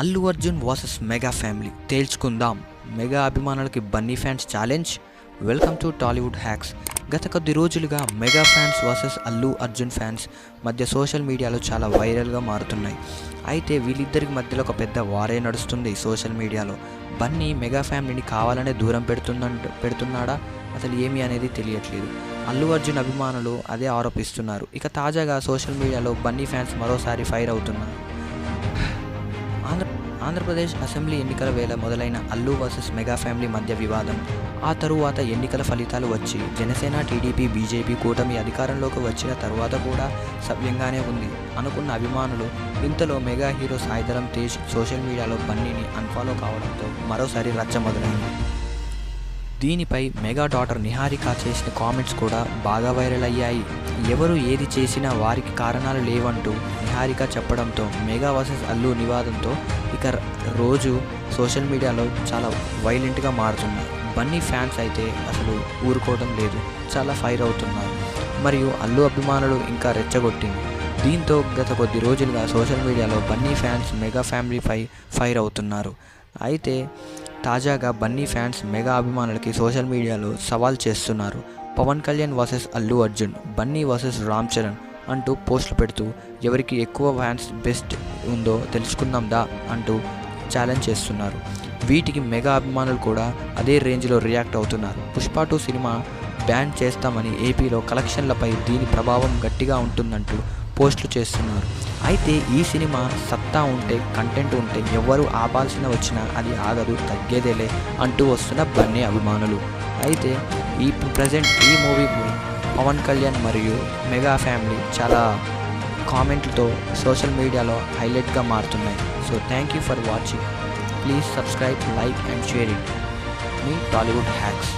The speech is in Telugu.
Allu Arjun versus mega family తేల్చుకుందాం. మెగా అభిమానులకి Bunny fans challenge. Welcome to Tollywood hacks. గత కొద్ది రోజులుగా mega fans versus Allu Arjun fans మధ్య సోషల్ మీడియాలో చాలా వైరల్గా మారుతున్నాయి. అయితే వీళ్ళిద్దరికి మధ్యలో ఒక పెద్ద వారే నడుస్తుంది సోషల్ మీడియాలో. బన్నీ మెగా ఫ్యామిలీని కావాలనే దూరం పెడుతున్నాడా అసలు ఏమి అనేది తెలియట్లేదు. అల్లు అర్జున్ అభిమానులు అదే ఆరోపిస్తున్నారు. ఇక తాజాగా సోషల్ మీడియాలో బన్నీ ఫ్యాన్స్ మరోసారి ఫైర్ అవుతున్నారు. ఆంధ్రప్రదేశ్ అసెంబ్లీ ఎన్నికల వేళ మొదలైన అల్లు వర్సెస్ మెగా ఫ్యామిలీ మధ్య వివాదం ఆ తరువాత ఎన్నికల ఫలితాలు వచ్చి జనసేన, టీడీపీ, బీజేపీ కూటమి అధికారంలోకి వచ్చిన తరువాత కూడా సవ్యంగానే ఉంది అనుకున్న అభిమానులు ఇంతలో mega hero Sai Dharam Tej social మీడియాలో బన్నీని అన్ఫాలో కావడంతో మరోసారి రచ్చ మొదలైంది. దీనిపై మెగా డాటర్ నిహారిక చేసిన కామెంట్స్ కూడా బాగా వైరల్ అయ్యాయి. ఎవరు ఏది చేసినా వారికి కారణాలు లేవంటూ నిహారిక చెప్పడంతో మెగా వర్సెస్ అల్లు వివాదంతో ఇక రోజు సోషల్ మీడియాలో చాలా వైలెంట్గా మారుతున్నారు. బన్నీ ఫ్యాన్స్ అయితే అసలు ఊరుకోవడం లేదు, చాలా ఫైర్ అవుతున్నారు. మరియు అల్లు అభిమానులు ఇంకా రెచ్చగొట్టింది. దీంతో గత కొద్ది రోజులుగా సోషల్ మీడియాలో బన్నీ ఫ్యాన్స్ మెగా ఫ్యామిలీపై ఫైర్ అవుతున్నారు. అయితే తాజాగా బన్నీ ఫ్యాన్స్ మెగా అభిమానులకి సోషల్ మీడియాలో సవాల్ చేస్తున్నారు. పవన్ కళ్యాణ్ వర్సెస్ అల్లు అర్జున్, బన్నీ వర్సెస్ రామ్ చరణ్ అంటూ పోస్టులు పెడుతూ ఎవరికి ఎక్కువ ఫ్యాన్స్ బెస్ట్ ఉందో తెలుసుకుందాం దా అంటూ ఛాలెంజ్ చేస్తున్నారు. వీటికి మెగా అభిమానులు కూడా అదే రేంజ్లో రియాక్ట్ అవుతున్నారు. పుష్ప 2 సినిమా బ్యాన్ చేస్తామని ఏపీలో కలెక్షన్లపై దీని ప్రభావం గట్టిగా ఉంటుందంటూ పోస్టులు చేస్తున్నారు. అయితే ఈ సినిమా సత్తా ఉంటే, కంటెంట్ ఉంటే ఎవరు ఆపాల్సిన వచ్చినా అది ఆగదు, తగ్గేదేలే అంటూ వస్తున్న బన్నీ అభిమానులు. అయితే ఈ ప్రజెంట్ ఈ మూవీ పవన్ కళ్యాణ్ మరియు మెగా ఫ్యామిలీ చాలా కామెంట్లతో సోషల్ మీడియాలో హైలైట్గా మారుతున్నాయి. So thank you for watching. Please subscribe, like and share it. Me Tollywood hacks.